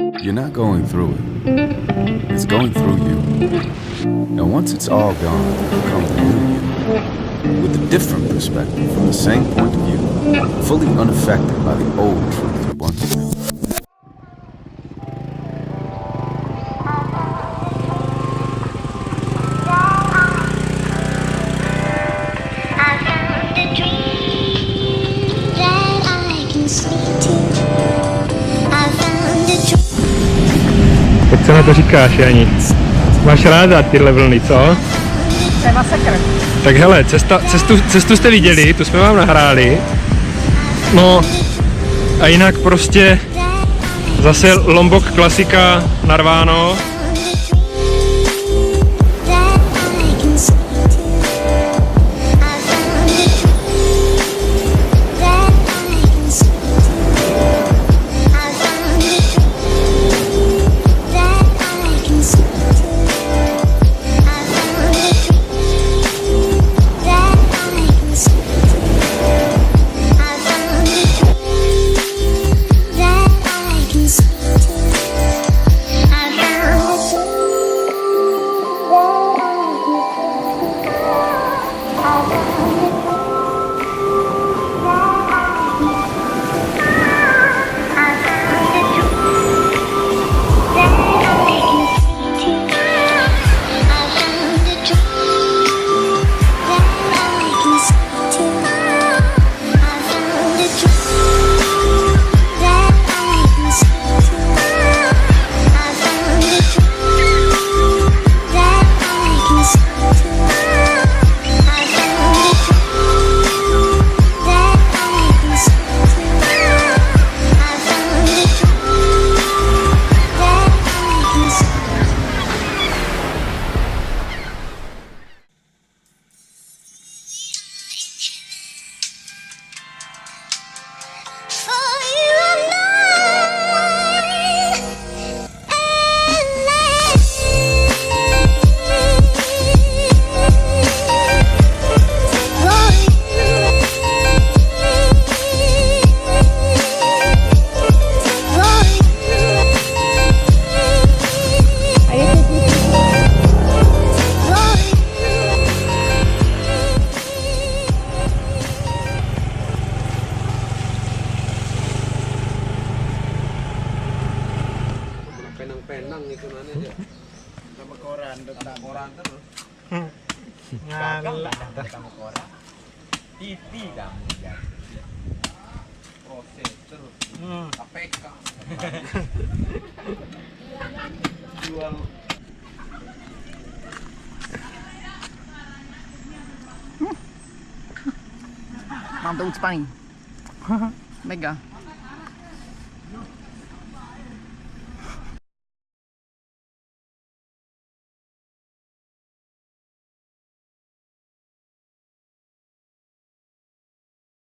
You're not going through it. It's going through you. And once it's all gone, you become the new you. With a different perspective from the same point of view. Fully unaffected by the old truth you once knew. Jak co na to říkáš, Jani? Máš ráda tyhle vlny, co? To je masakr. Tak hele, cestu jste viděli, tu jsme vám nahráli. No a jinak prostě zase Lombok klasika narváno. Penang itu nanti aja sama koran terus Ngalah sama koran TV kamu ya proses terus KPK jual Mam to ucpaný. Mega.